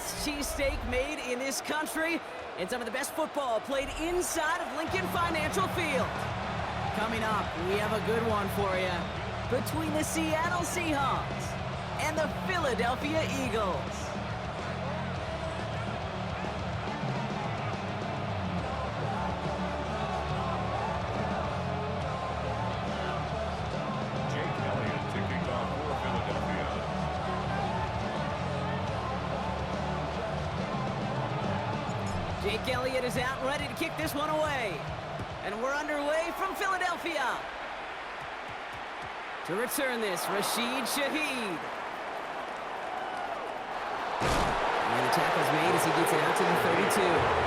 best cheesesteak made in this country and some of the best football played inside of Lincoln Financial Field. Coming up, we have a good one for you between the Seattle Seahawks and the Philadelphia Eagles. Jake Elliott is out and ready to kick this one away. And we're underway from Philadelphia. To return this, Rashid Shaheed. And the tackle's made as he gets it out to the 32.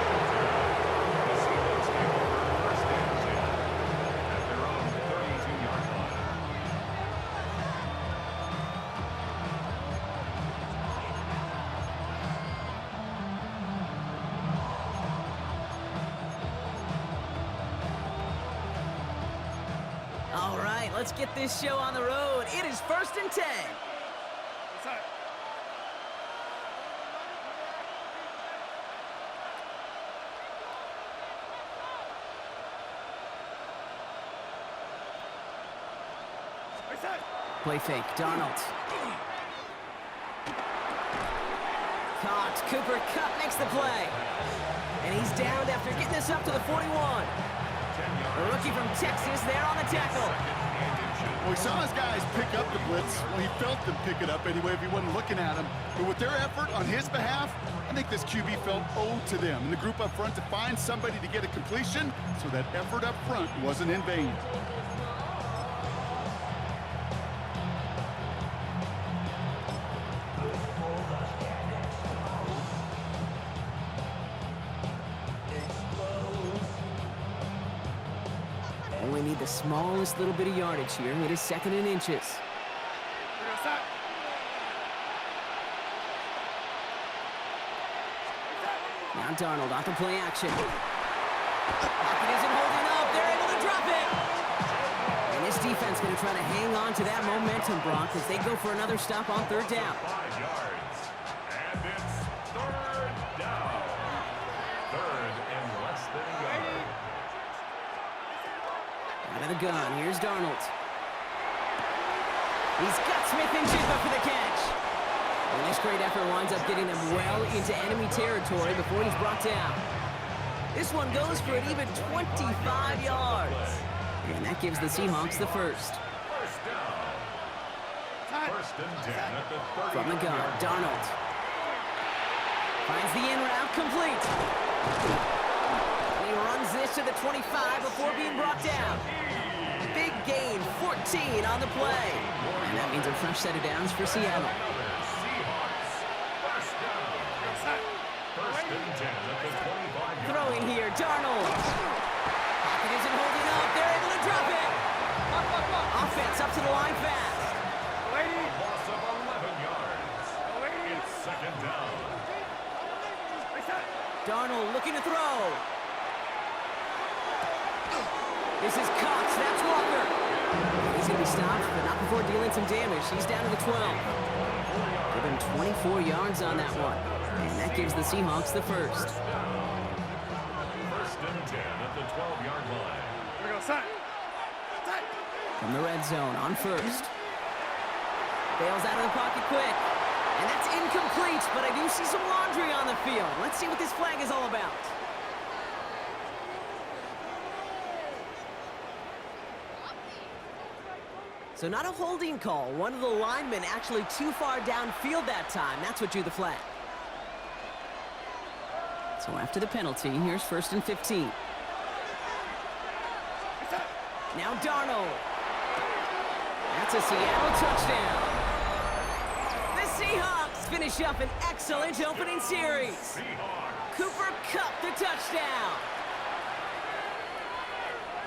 All right, let's get this show on the road. It is 1st and 10. Play fake, Darnold. Caught, Cooper Kupp makes the play. And he's downed after getting this up to the 41. A rookie from Texas there on the tackle. Well, he saw his guys pick up the blitz. Well, he felt them pick it up anyway if he wasn't looking at him. But with their effort on his behalf, I think this QB felt owed to them and the group up front to find somebody to get a completion so that effort up front wasn't in vain. Only need the smallest little bit of yardage here. It is 2nd and inches. Now Darnold off the play action. Pocket isn't holding up. They're able to drop it. And this defense going to try to hang on to that momentum, Brock, as they go for another stop on 3rd down. 5 yards. And it's 3rd down. 3rd and less than a yard. Out of the gun, here's Darnold. He's got Smith and Jigba for the catch. And this great effort winds up getting them well into enemy territory before he's brought down. This one goes for an even 25 yards. And that gives the Seahawks the first. 1st down. 1st and 10 at the 30. From the gun, Darnold. Finds the in route complete. And he runs this to the 25 before being brought down. Big gain, 14 on the play. And that means a fresh set of downs for Seattle. Seahawks. 1st down. 1st and 10 at the 25. Throwing here, Darnold. Pocket isn't holding up. They're able to drop it. Offense up to the line fast. Loss of 11 yards. It's 2nd down. Darnold looking to throw. This is Cox. That's Walker. He's going to be stopped, but not before dealing some damage. He's down to the 12. Give him 24 yards on that one. And that gives the Seahawks the first. 1st and 10 at the 12-yard line. From the red zone on 1st. Bails out of the pocket quick. And that's incomplete, but I do see some laundry on the field. Let's see what this flag is all about. So not a holding call. One of the linemen actually too far downfield that time. That's what drew the flag. So after the penalty, here's 1st and 15. Now Darnold. That's a Seattle touchdown. The Seahawks finish up an excellent opening series. Cooper Kupp the touchdown.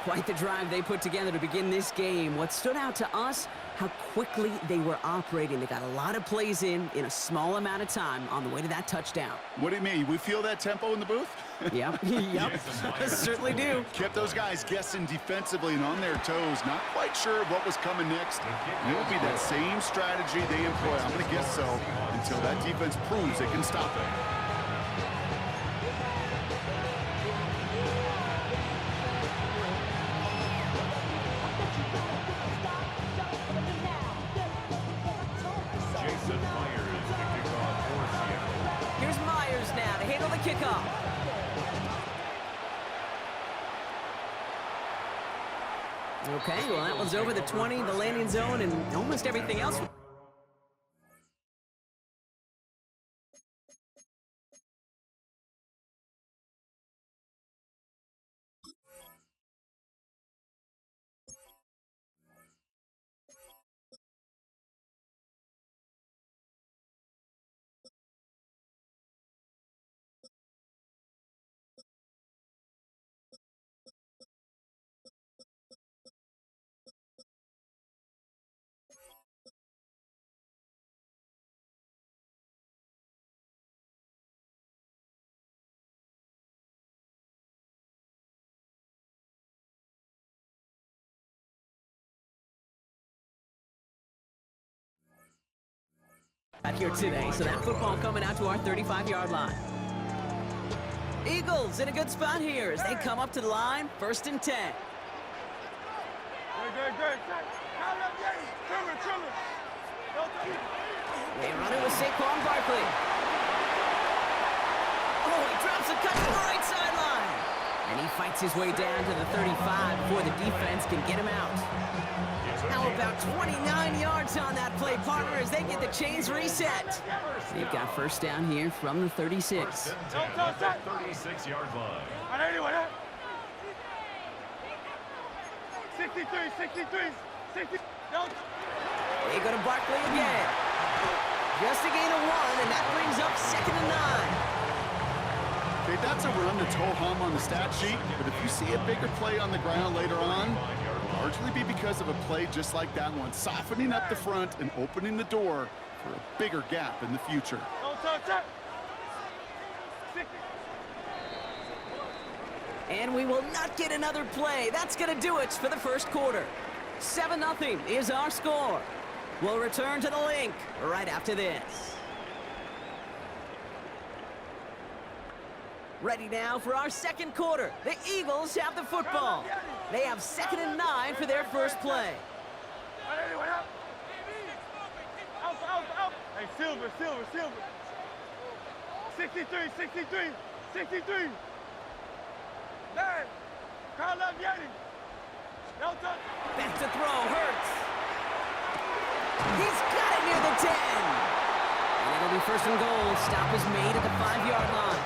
Quite the drive they put together to begin this game. What stood out to us how quickly they were operating. They got a lot of plays in a small amount of time on the way to that touchdown. What do you mean? We feel that tempo in the booth? Yep, yep, certainly do. Kept those guys guessing defensively and on their toes, not quite sure of what was coming next. And it will be that same strategy they employ, I'm going to guess so, until that defense proves they can stop it. Jason Myers to kick off for Seattle. Here's Myers now to handle the kickoff. Okay, well, that one's over the 20, the landing zone, and almost everything else. Out here today, so that football coming out to our 35-yard line. Eagles in a good spot here as they come up to the line, 1st and 10. They run it with Saquon Barkley. Oh, he drops a cut to the right sideline. And he fights his way down to the 35 before the defense can get him out. How about 29 yards on that play, partner, as they get the chains reset. They've got 1st down here from the 36. 36-yard line. 63. They go to Barkley again. Just a gain of 1, and that brings up 2nd and 9. Okay, that's a run that's ho-hum on the stat sheet, but if you see a bigger play on the ground later on, it'll largely be because of a play just like that one, softening up the front and opening the door for a bigger gap in the future. And we will not get another play. That's going to do it for the 1st quarter. 7-0 is our score. We'll return to the link right after this. Ready now for our 2nd quarter. The Eagles have the football. They have 2nd and 9 for their 1st play. Hey, Silver. 63. 9. Carl Vianney. Back to throw, Hurts. He's got it near the 10. And it'll be 1st and goal. Stop is made at the 5-yard line.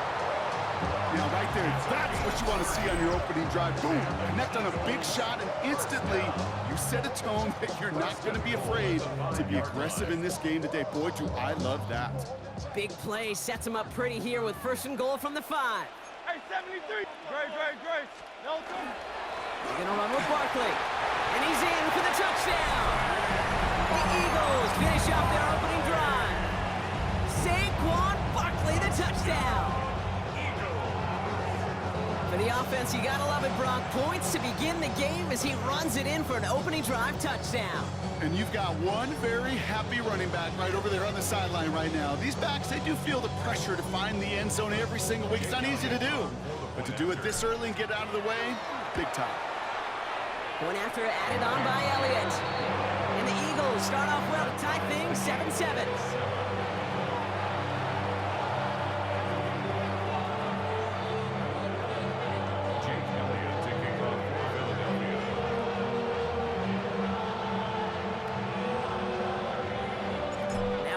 Now, right there, that's what you want to see on your opening drive. Boom, connect on a big shot, and instantly you set a tone that you're not going to be afraid to be aggressive in this game today. Boy, do I love that. Big play sets him up pretty here with 1st and goal from the 5. Hey, 73. Grace. Nelson. They're going to run with Barkley. And he's in for the touchdown. The Eagles finish off their opening drive. Saquon Barkley, the touchdown. For the offense, you gotta love it, Brock. Points to begin the game as he runs it in for an opening drive touchdown. And you've got one very happy running back right over there on the sideline right now. These backs, they do feel the pressure to find the end zone every single week. It's not easy to do. But to do it this early and get out of the way, big time. Point after added on by Elliott. And the Eagles start off well to tie things 7-7.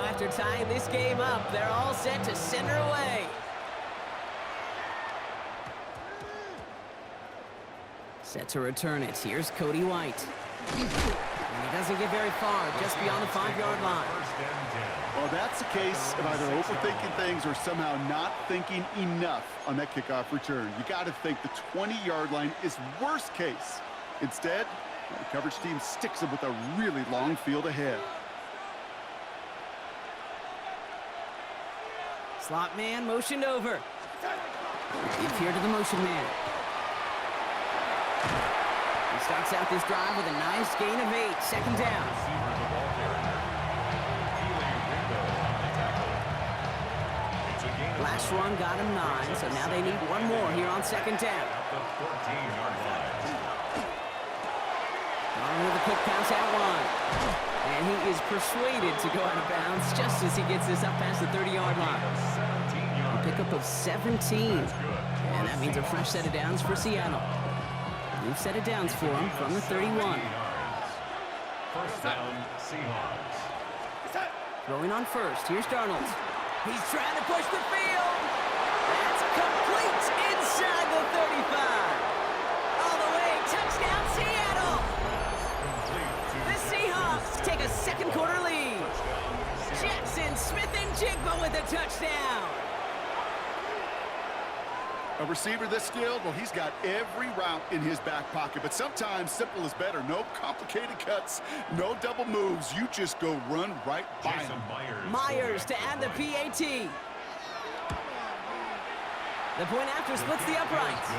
After tying this game up, they're all set to send her away. Set to return it. Here's Cody White. And he doesn't get very far, just beyond the 5-yard line. Well, that's the case of either overthinking things or somehow not thinking enough on that kickoff return. You got to think the 20-yard line is worst case. Instead, The coverage team sticks him with a really long field ahead. Slot man motioned over. Give here to the motion man. He starts out this drive with a nice gain of 8. Second down. Receiver the ball carrier. Keely Ringo on the tackle. It's a gain of Last run got him 9, so now they need one more here on second down. at the 14-yard line. On with the quick pass out line. And he is persuaded to go out of bounds just as he gets this up past the 30-yard line. 17-yard. Pickup of 17. And that means a fresh set of downs for Seattle. New set of downs for him from the 31. First down, Seahawks. Throwing on first. Here's Darnold. He's trying to push the field. That's complete inside the 35. All the way. Touchdown, Seattle. The Seahawks take a second quarter lead. Jackson Smith-Njigba with a touchdown. A receiver this skilled, well, he's got every route in his back pocket, but sometimes simple is better. No complicated cuts, no double moves. You just go run right by Jason him. Myers to add the PAT. The point after splits the uprights.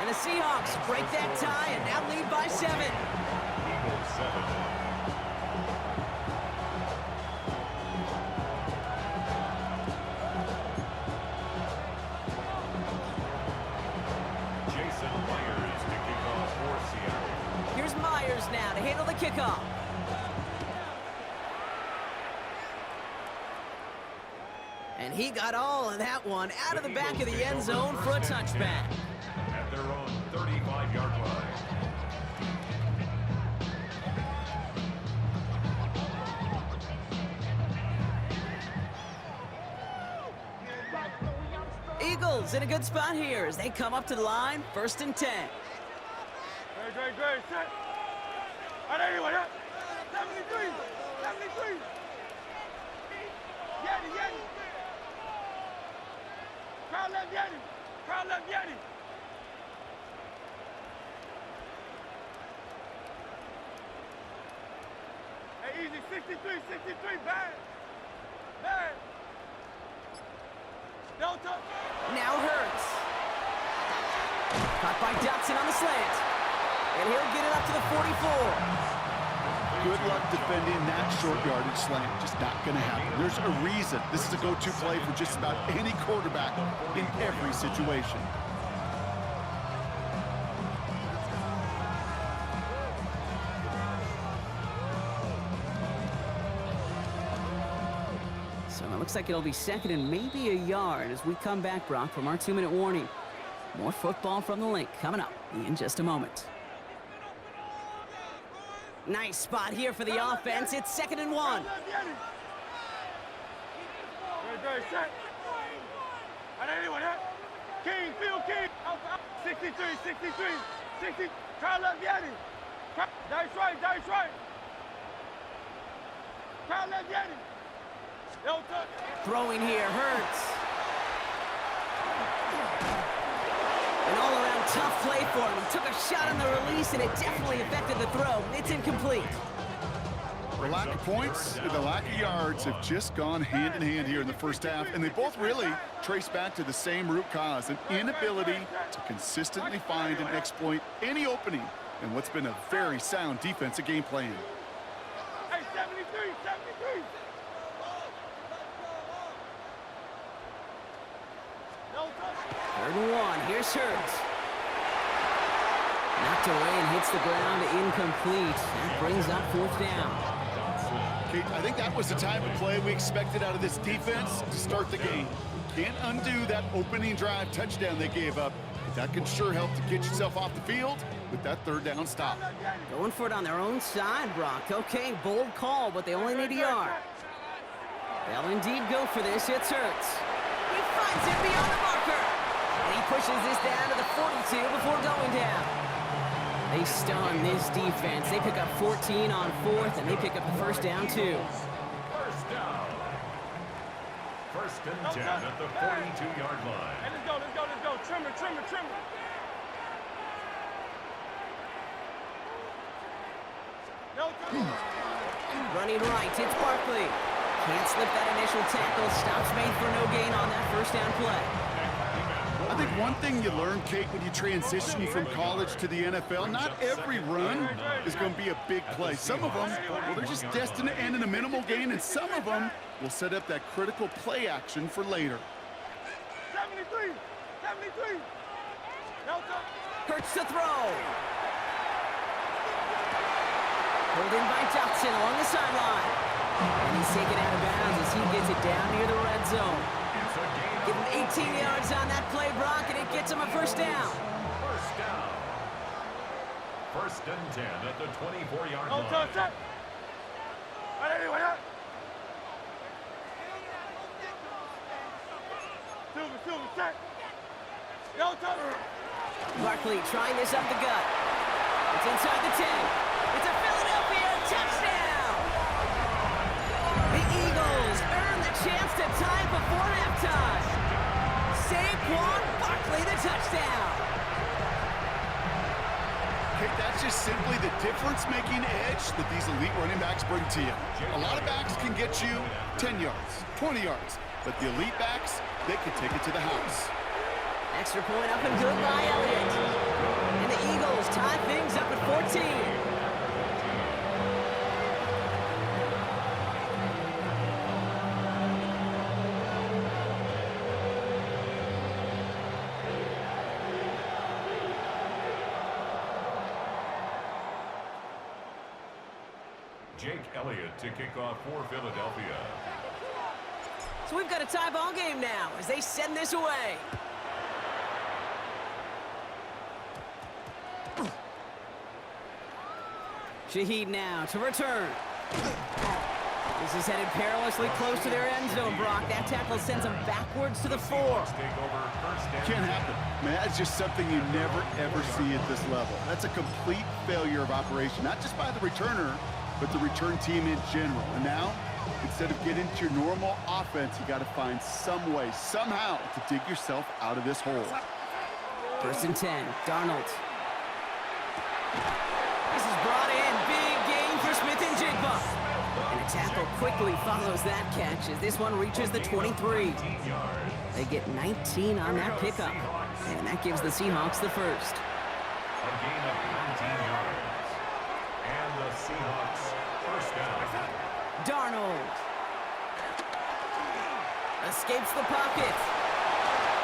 And the Seahawks break that tie and now lead by 7. Eagles 7. Jason Myers to kick off for Seattle. Here's Myers now to handle the kickoff. And he got all of that one out of the back of the end zone for a touchback. At their own 35-yard line. Eagles in a good spot here as they come up to the line, 1st and 10. Great, set. All right, anyway, 73, 73. Yeti. Crowd left Yeti. Hey, easy, 63, bad. Delta. Now Hurts. Caught by Dotson on the slant. And he'll get it up to the 44. Good luck defending that short yardage slant. Just not going to happen. There's a reason this is a go-to play for just about any quarterback in every situation. So it looks like it'll be 2nd and maybe a yard as we come back, Brock, from our 2-minute warning. More football from the link coming up in just a moment. Nice spot here for the offense. It's 2nd and 1. Great, set. All right, anyway, King, Phil King. 63. 60. Crowd left Yeti. That's right. Crowd left Yeti. Delta. Throwing here, Hurts. An all-around tough play for him. He took a shot on the release, and it definitely affected the throw. It's incomplete. The lack of points and the lack of yards have just gone hand in hand here in the first half, and they both really trace back to the same root cause, an inability to consistently find and exploit any opening in what's been a very sound defensive game plan. Hey, 73. 3rd and 1. Here's Hurts. Knocked away and hits the ground, incomplete. That brings up 4th down. Kate, I think that was the type of play we expected out of this defense to start the game. Can't undo that opening drive touchdown they gave up, but that can sure help to get yourself off the field with that 3rd down stop. Going for it on their own side, Brock. Okay, bold call, but they only need a yard. They'll indeed go for this. It's Hurts. He finds it beyond the marker. And he pushes this down to the 42 before going down. They stun this defense. They pick up 14 on 4th, and they pick up the 1st down, too. First down. 1st and 10 at the 42-yard line. Hey, let's go. Trimmer. No touch. Running right, it's Barkley. Can't slip that initial tackle. Stops made for no gain on that first down play. I think one thing you learn, Kate, when you transition from college to the NFL, not every run is going to be a big play. Some of them, well, they're just destined to end in a minimal gain, and some of them will set up that critical play action for later. 73. 73. No touch. Hurts to throw. Pulled in by Dotson along the sideline. And he's taken out of bounds as he gets it down near the red zone. Give him 18 yards on that play, Brock, and it gets him a first down. First down. First and 10 at the 24-yard No line. touch. Set. Anyway, Silver, set. No touch. Barkley trying this up the gut. It's inside the 10. It's a Philadelphia touchdown! The Eagles earn the chance to tie before halftime. Saquon Barkley, the touchdown. Kate, that's just simply the difference-making edge that these elite running backs bring to you. A lot of backs can get you 10 yards, 20 yards, but the elite backs, they can take it to the house. Extra point up and good by Elliott. And the Eagles tie things up at 14. Jake Elliott to kick off for Philadelphia. So we've got a tie ball game now as they send this away. Shaheed now to return. This is headed perilously close to their end zone, Brock. That tackle sends them backwards to the 4. Take over first and Can't happen. Man, that's just something you never, ever see at this level. That's a complete failure of operation, not just by the returner, but the return team in general. And now, instead of getting into your normal offense, you got to find some way, somehow, to dig yourself out of this hole. First and 10, Darnold. This is brought in. Big gain for Smith and Jigba. And a tackle quickly follows that catch as this one reaches the 23. They get 19 on that pickup. And that gives the Seahawks the first. a gain of 19 yards. And the Seahawks first down. Darnold. Escapes the pocket.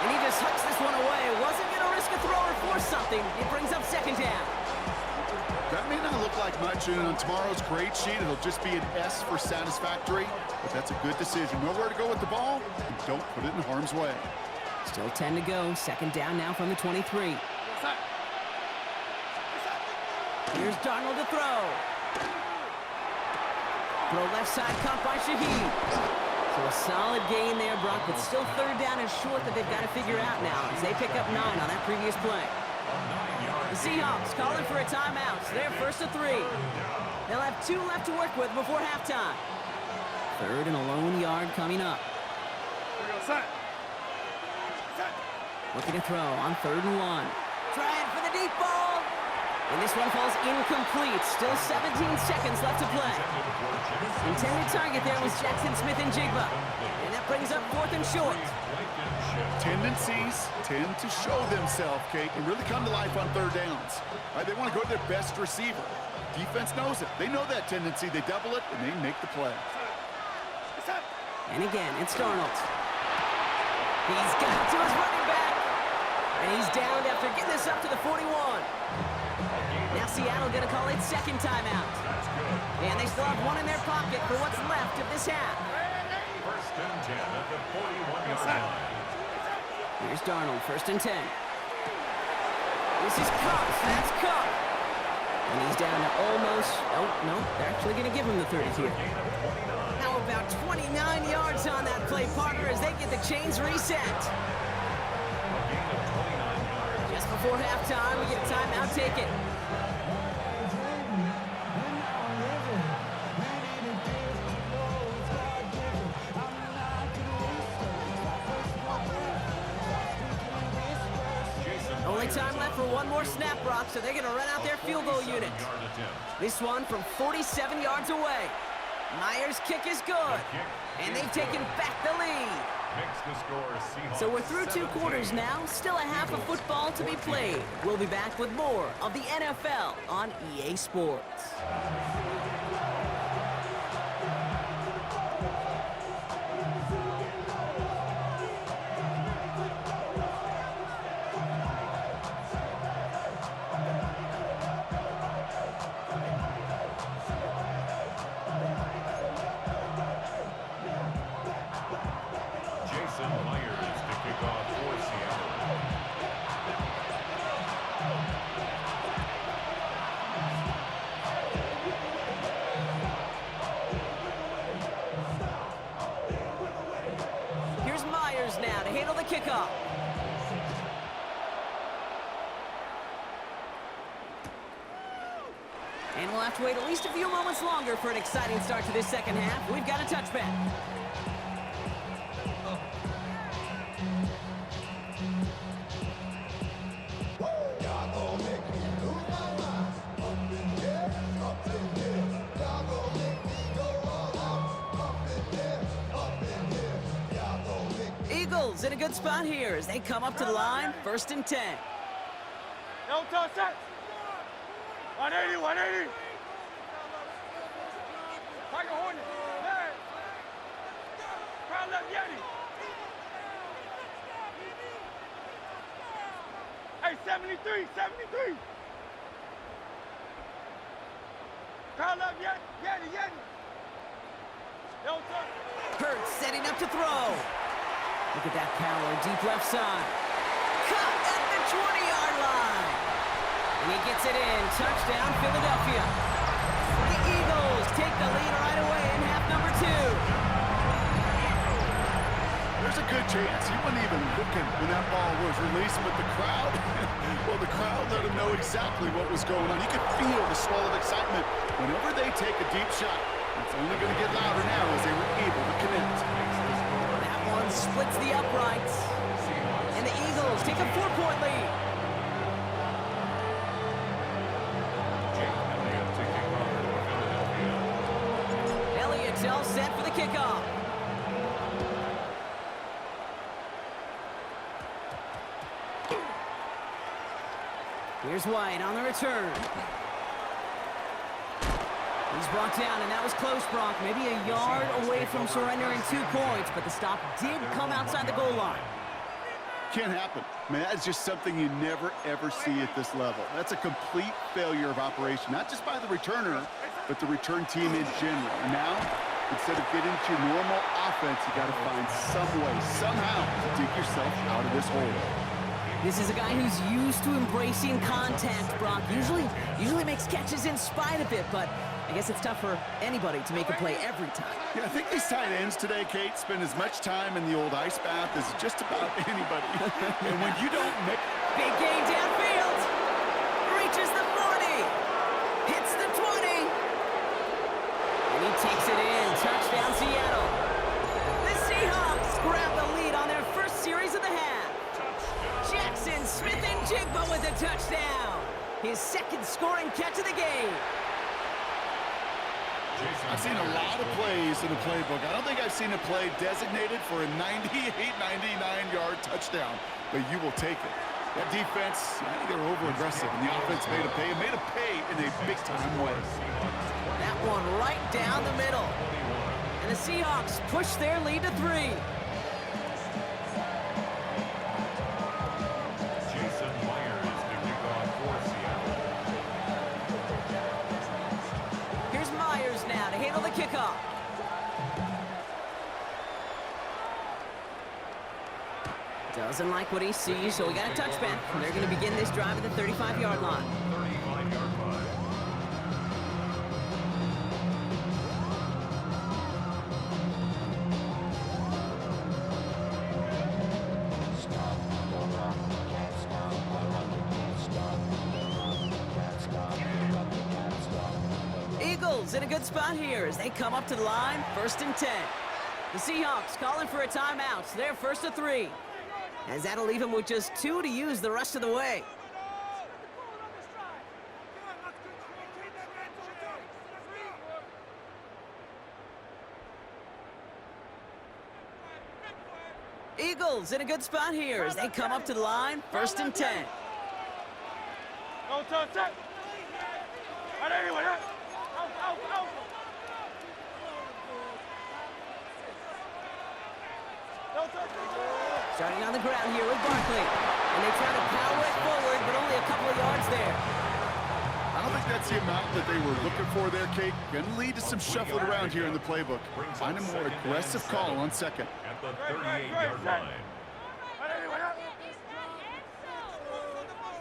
And he just hucks this one away. Wasn't going to risk a throw or force something. It brings up second down. That may not look like much, and on tomorrow's grade sheet, it'll just be an S for satisfactory, but that's a good decision. Know where to go with the ball, and don't put it in harm's way. Still 10 to go. Second down now from the 23. Here's Darnold to throw. Throw left side caught by Shaheed. So a solid gain there, Brock, but still third down and short that they've got to figure out now as they pick up 9 on that previous play. The Seahawks calling for a timeout. So they're first to 3. They'll have 2 left to work with before halftime. Third and a lone yard coming up. Looking to throw on 3rd and 1. Trying for the deep ball. And this one falls incomplete. Still 17 seconds left to play. Intended target there was Jackson Smith and Jigba. And that brings up 4th and short. Tendencies tend to show themselves, Kate, and really come to life on 3rd downs. Right, they want to go to their best receiver. Defense knows it. They know that tendency. They double it, and they make the play. And again, it's Darnold. He's got it to his running back. And he's downed after getting this up to the 41. Now Seattle going to call its second timeout. And they still have 1 in their pocket for what's left of this half. First and 10 at the 41-yard line. Here's Darnold, 1st and 10. This is Cup. That's Cup. And he's down to almost... Oh, no, they're actually going to give him the 30 here. How about 29 yards on that play, partner, as they get the chains reset. Just before halftime, we get a timeout taken. Only time left for one more snap, Brock, so they're going to run out their field goal unit. This one from 47 yards away. Myers' kick is good, and they've taken back the lead. So we're through 2 quarters now, still a half of football to be played. We'll be back with more of the NFL on EA Sports. Now to handle the kickoff. And we'll have to wait at least a few moments longer for an exciting start to this second half. We've got a touchback. Eagles in a good spot here as they come up to the line, 1st and 10. No touch set. 180, 180. Tiger Hornet. Man. Crowd left Yeti. Hey, 73, 73. Crowd left Yeti. No touch. Hurts setting up to throw. Look at that power, deep left side. Caught at the 20-yard line. And he gets it in. Touchdown, Philadelphia. The Eagles take the lead right away in half number 2. There's a good chance he wasn't even looking when that ball was released, but the crowd, well, the crowd let him know exactly what was going on. You could feel the swell of excitement. Whenever they take a deep shot, it's only going to get louder now as they were able to connect. Splits the uprights, and the Eagles take a 4-point lead. Elliott's all set for the kickoff. Here's White on the return. He's brought down, and that was close, Brock. Maybe a yard away from surrendering 2 points, but the stop did come outside the goal line. Can't happen. Man, that's just something you never, ever see at this level. That's a complete failure of operation, not just by the returner, but the return team in general. And now, instead of getting to your normal offense, you got to find some way, somehow, to dig yourself out of this hole. This is a guy who's used to embracing contact, Brock. Usually makes catches in spite of it, but I guess it's tough for anybody to make a play every time. Yeah, I think these tight ends today, Kate, spend as much time in the old ice bath as just about anybody. And when you don't make... Big game downfield. Reaches the 40. Hits the 20. And he takes it in. Touchdown, Seattle. The Seahawks grab the lead on their first series of the half. Jackson Smith-Njigba with a touchdown. His second scoring catch of the game. I've seen a lot of plays in the playbook. I don't think I've seen a play designated for a 98, 99-yard touchdown, but you will take it. That defense, I think they were over-aggressive, and the offense made a pay, and made a pay in a big-time way. That one right down the middle. And the Seahawks push their lead to 3. Now to handle the kickoff. Doesn't like what he sees, so we got a touchback. They're going to begin this drive at the 35-yard line. 35-yard line. Eagles in a good spot here as they come up to the line, 1st and 10. The Seahawks calling for a timeout, so they're 1st to 3. As that'll leave them with just 2 to use the rest of the way. Eagles in a good spot here as they come up to the line, 1st and 10. Go touch it. Right anyway, out. Don't touch it. Starting on the ground here with Barkley. And they try to power it forward, but only a couple of yards there. I don't think that's the amount that they were looking for there, Kate. Going to lead to some shuffling around here in the playbook. Find a more aggressive call on second. At the 38-yard line. Right anyway, out.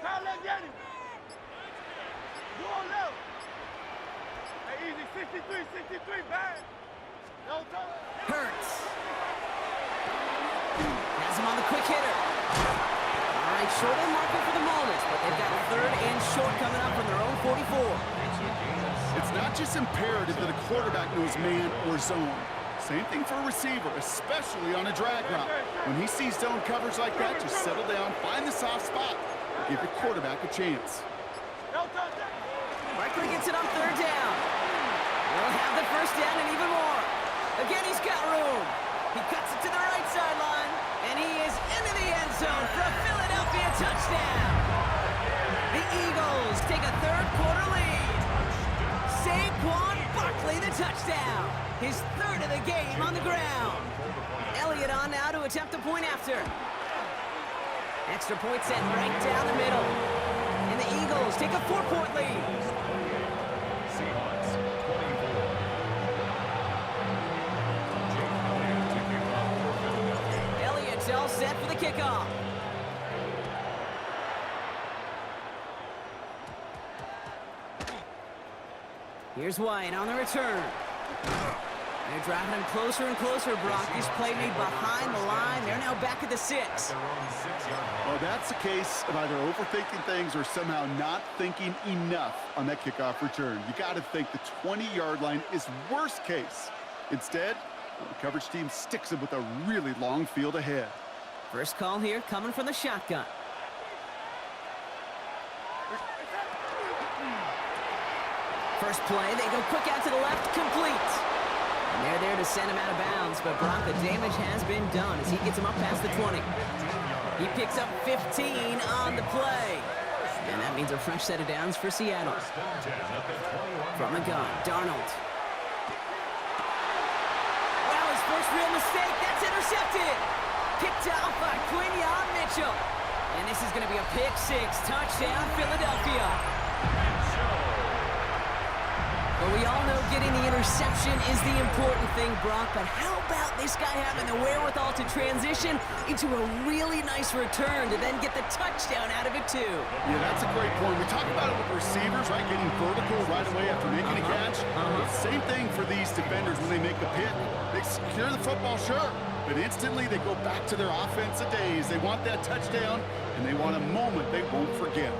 Kyle left Yanni. You on left. Hey, easy. 63, bang. Don't touch it. Hurts. Has him on the quick hitter. All right, short on marker for the moment, but they've got a 3rd and short coming up from their own 44. It's not just imperative that a quarterback knows man or zone. Same thing for a receiver, especially on a drag route. When he sees zone coverage like that, just settle down, find the soft spot, and give your quarterback a chance. Don't touch it. Barkley gets it on 3rd down. They'll have the 1st down and even more. Again, he's got room. He cuts it to the right sideline, and he is into the end zone for a Philadelphia touchdown. The Eagles take a 3rd quarter lead. Saquon Barkley the touchdown. His 3rd of the game on the ground. Elliott on now to attempt the point after. Extra point set right down the middle. And the Eagles take a 4-point lead. Seahawks 24. Jake Elliott to kick off for Philadelphia. Elliott's all set for the kickoff. Here's White on the return. They're driving him closer and closer, Brock. This play made behind the line. They're now back at the 6. Their own 6-yard line. Well, that's the case of either overthinking things or somehow not thinking enough on that kickoff return. You got to think the 20-yard line is worst case. Instead, the coverage team sticks him with a really long field ahead. First call here coming from the shotgun. First play, they go quick out to the left, complete. And they're there to send him out of bounds, but Brock, the damage has been done as he gets him up past the 20. He picks up 15 on the play. And that means a fresh set of downs for Seattle. From the gun, Darnold. Wow, his first real mistake, that's intercepted. Picked out by Quinyon Mitchell. And this is going to be a pick 6, touchdown Philadelphia. But we all know getting the interception is the important thing, Brock. But how about this guy having the wherewithal to transition into a really nice return to then get the touchdown out of it, too? Yeah, that's a great point. We talk about it with receivers, right? Getting vertical right away after making a catch. Same thing for these defenders when they make the pick. They secure the football, sure. But instantly they go back to their offensive days. They want that touchdown, and they want a moment they won't forget.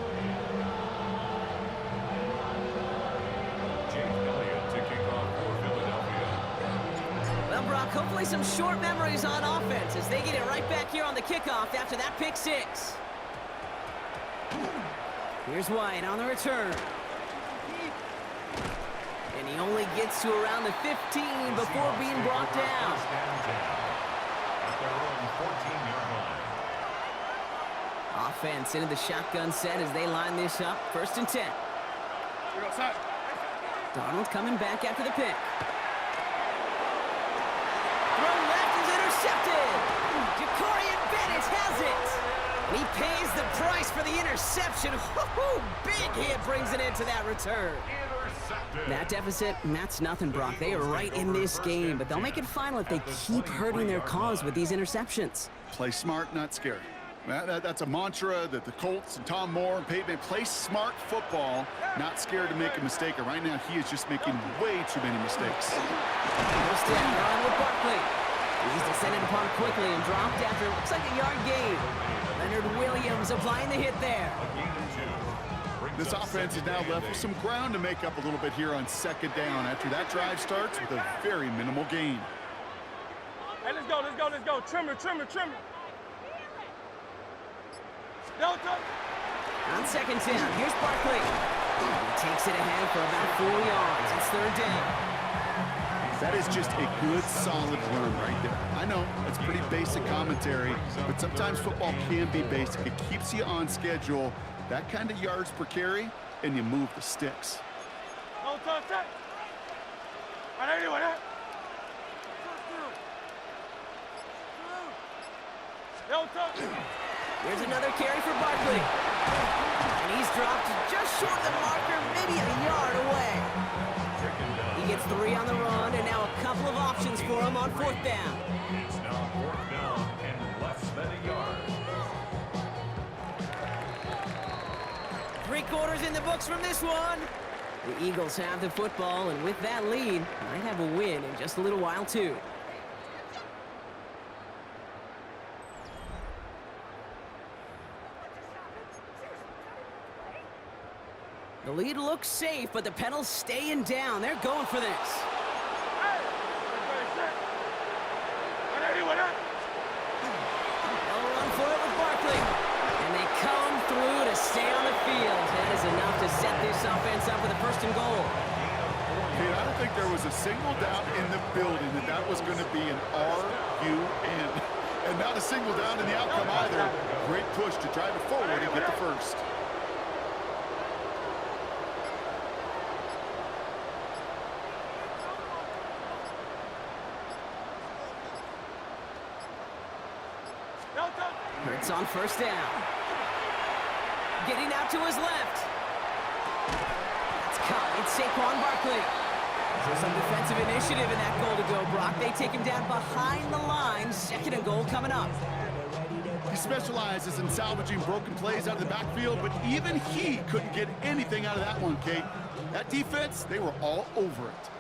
Brock, hopefully some short memories on offense as they get it right back here on the kickoff after that pick 6. Here's White on the return. And he only gets to around the 15 before being brought down. At their own 14-yard line. Offense into the shotgun set as they line this up. 1st and 10. Darnold coming back after the pick. Throw left is intercepted. Jacorian Bennett has it. And he pays the price for the interception. Woo-hoo! Big hit brings it into that return. Intercepted. That deficit, that's nothing, Brock. They are right in this game, but they'll make it final if they keep hurting their cause with these interceptions. Play smart, not scared. That's a mantra that the Colts and Tom Moore and Peyton play smart football, not scared to make a mistake. And right now, he is just making way too many mistakes. First down, they're on with Barkley. He's descended upon quickly and dropped after it looks like a yard gain. Leonard Williams applying the hit there. This offense is now left with some ground to make up a little bit here on 2nd down after that drive starts with a very minimal gain. Hey, let's go. Trimmer. Don't touch. On 2nd down, here's Barkley. He takes it ahead for about 4 yards. It's 3rd down. That is just a good, solid run right there. I know, it's pretty basic commentary, but sometimes football can be basic. It keeps you on schedule, that kind of yards per carry, and you move the sticks. No touch that. And anyway, that. No touch. Here's another carry for Barkley. And he's dropped just short of the marker, maybe a yard away. He gets 3 on the run, and now a couple of options for him on 4th down. It's now 4th down and less than a yard. 3 quarters in the books from this one. The Eagles have the football, and with that lead, might have a win in just a little while, too. The lead looks safe, but the Pedals staying down. They're going for this. Hey, set. And anyway, that. They'll run for it with Barkley. And they come through to stay on the field. That is enough to set this offense up with a 1st and goal. Dude, I don't think there was a single doubt in the building that that was going to be an RUN. And not a single doubt in the outcome either. Great push to drive it forward and get the first. Hurts on 1st down. Getting out to his left. It's caught. It's Saquon Barkley. So some defensive initiative in that goal to go, Brock. They take him down behind the line. 2nd and goal coming up. He specializes in salvaging broken plays out of the backfield, but even he couldn't get anything out of that one, Kate. That defense, they were all over it.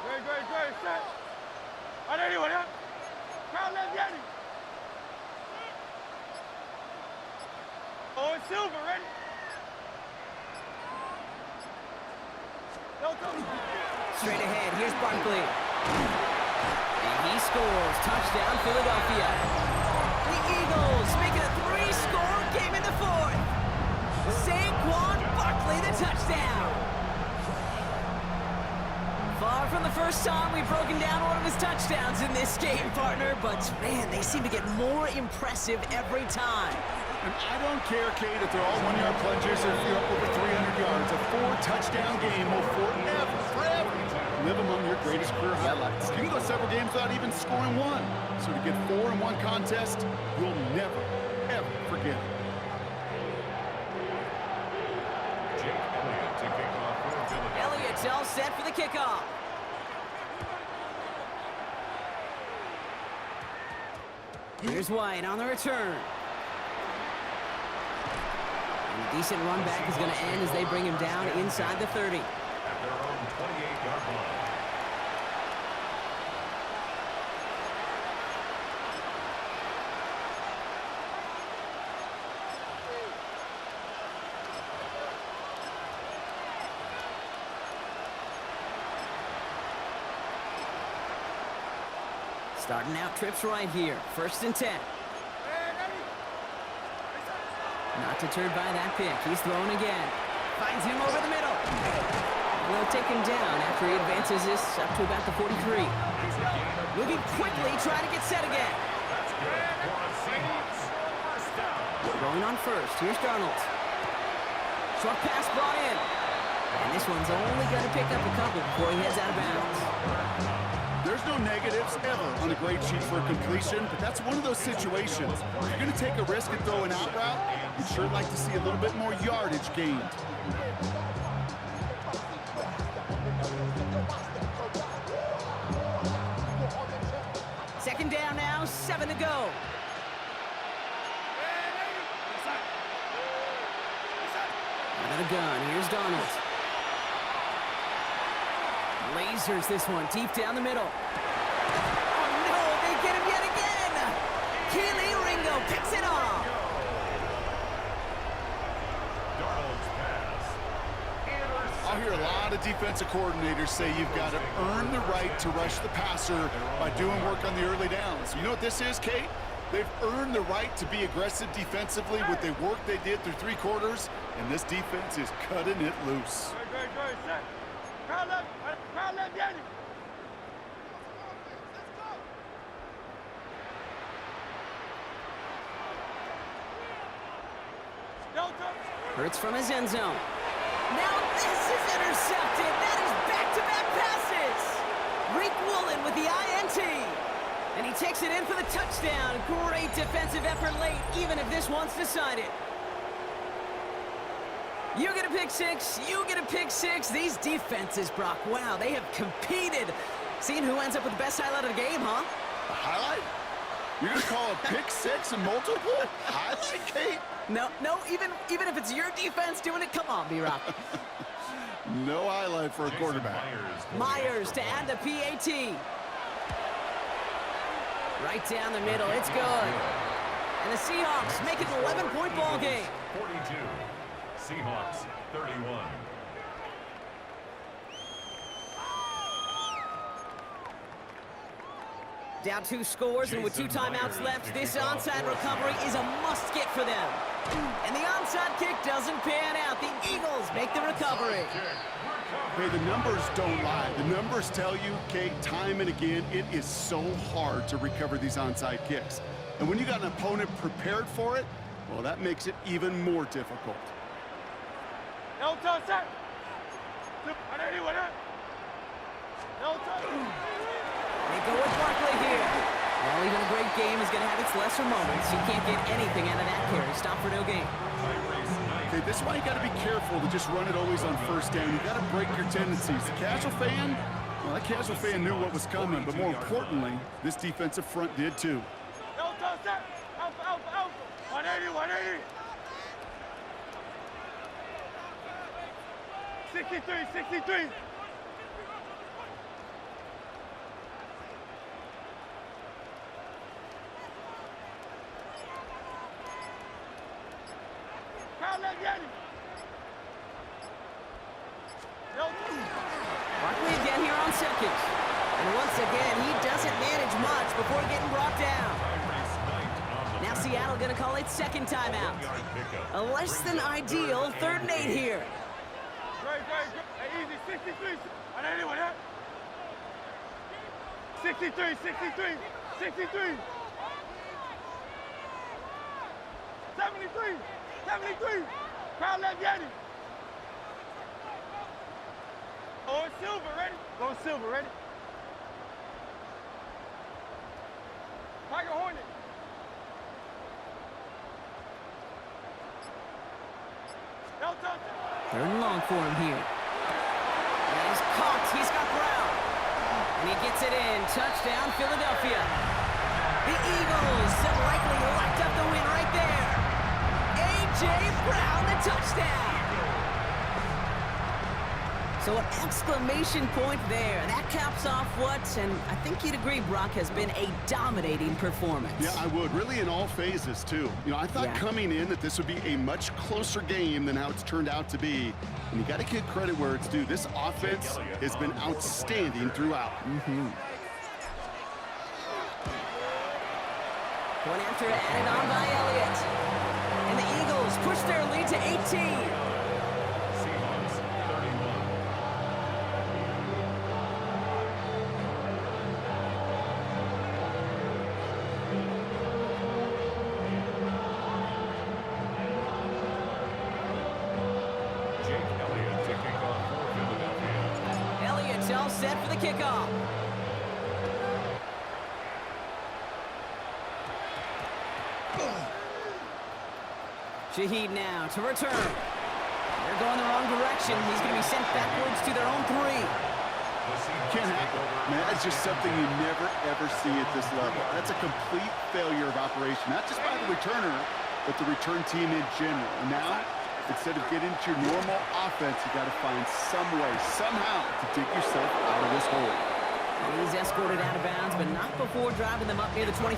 Great, set. And anyway, that. Crown left Yeti. Oh, it's Silver, ready? No touch. Straight ahead. Here's Barkley. And he scores. Touchdown, Philadelphia. The Eagles making a 3-score game in the 4th. Saquon Barkley, the touchdown. Far from the first time we've broken down one of his touchdowns in this game, partner, but man, they seem to get more impressive every time. And I don't care, Kate, if they're all 1-yard plungers or if you're up over 300 yards. A 4-touchdown game will forever live among your greatest career highlights. You can go several games without even scoring one. So to get 4 in one contest, you'll never, ever forget it. Jake Elliott to kick off for Philadelphia. Elliott's all set for the kickoff. Here's White on the return. And a decent run back is going to end as they bring him down inside the 30. At their own 28-yard line. Starting out trips right here. 1st and 10. Not deterred by that pick. He's throwing again. Finds him over the middle. And they'll take him down after he advances this up to about the 43. Moving quickly, trying to get set again. That's good for a Saints. First down. Going on 1st. Here's Darnold. Short pass brought in. And this one's only going to pick up a couple before he heads out of bounds. There's no negatives ever on a grade sheet for a completion, but that's one of those situations. If you're going to take a risk and throw an out route, you'd sure like to see a little bit more yardage gained. Second down now, 7 to go. Out of the gun, here's Darnold. Lasers this one, deep down the middle. Oh no, they get him yet again! Kelee Ringo picks it off! Darnold's pass. I'll hear a lot of defensive coordinators say you've got to earn the right to rush the passer by doing work on the early downs. You know what this is, Kate? They've earned the right to be aggressive defensively with the work they did through 3 quarters, and this defense is cutting it loose. Great, set. Crowd left, Yanni. Hurts from his end zone. Now this is intercepted. That is back-to-back passes. Rick Woolen with the INT. And he takes it in for the touchdown. Great defensive effort late, even if this one's decided. You get a pick six, you get a pick six. These defenses, Brock, wow, they have competed. Seeing who ends up with the best highlight of the game, huh? A highlight? You're going to call a pick six and multiple? Highlight, Kate? No, even if it's your defense doing it, come on, B-Rock. No highlight for a quarterback. Myers to add the PAT. Right down the middle, it's good. And the Seahawks make it an 11-point ball game. 42. Seahawks 31. Down 2 scores, and with 2 timeouts left, this onside recovery is a must-get for them. And the onside kick doesn't pan out. The Eagles make the recovery. Hey, the numbers don't lie. The numbers tell you, Kate, time and again, it is so hard to recover these onside kicks. And when you got an opponent prepared for it, well, that makes it even more difficult. No touch, sir. Anyone, no touch. They go with Barkley here. Well, even a great game is going to have its lesser moments. You can't get anything out of that carry. Stop for no gain. Okay, this is why you got to be careful to just run it always on first down. You got to break your tendencies. The casual fan, well, that casual fan knew what was coming, but more importantly, this defensive front did too. No touch, sir. Alpha. 180. 63. Barkley again here on second. And once again, he doesn't manage much before getting brought down. Now Seattle going to call it second timeout. A less than ideal 3rd and 8 here. Great. Hey, easy. 63. 63. 73. Crowd left, Yanni. Oh, it's Silver, ready? Go Silver, ready? Tiger Hornet. No touch. 3rd and long for him here. And he's caught. He's got Brown. And he gets it in. Touchdown, Philadelphia. The Eagles have likely locked up the win right there. A.J. Brown, the touchdown. So an exclamation point there. That caps off what, and I think you'd agree, Brock, has been a dominating performance. Yeah, I would. Really in all phases, too. You know, I thought coming in that this would be a much closer game than how it's turned out to be. And you got to give credit where it's due. This offense has been outstanding throughout. Point after added on by Elliott. And the Eagles push their lead to 18. Seahawks 31. Jake Elliott to kick off for Philadelphia. Elliott's all set for the kickoff. Shaheed now to return. They're going the wrong direction. He's going to be sent backwards to their own 3. Can't happen. Man, that's just something you never, ever see at this level. That's a complete failure of operation, not just by the returner, but the return team in general. And now, instead of getting to your normal offense, you got to find some way, somehow, to dig yourself out of this hole. And he's escorted out of bounds, but not before driving them up near the 25.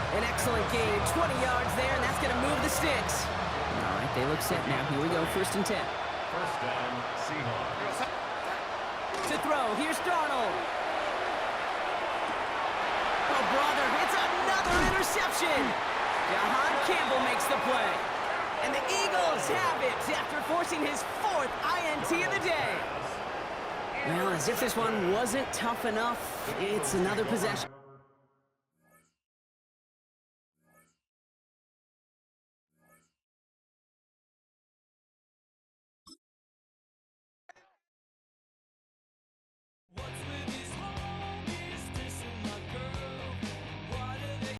An excellent game, 20 yards there, and that's going to move the sticks. All right, they look set now. Here we go, 1st and 10. First down, Seahawks. To throw, here's Darnold. Oh, brother, it's another interception. Jahan Campbell makes the play. And the Eagles have it after forcing his 4th INT of the day. Well, as if this one wasn't tough enough, it's another possession.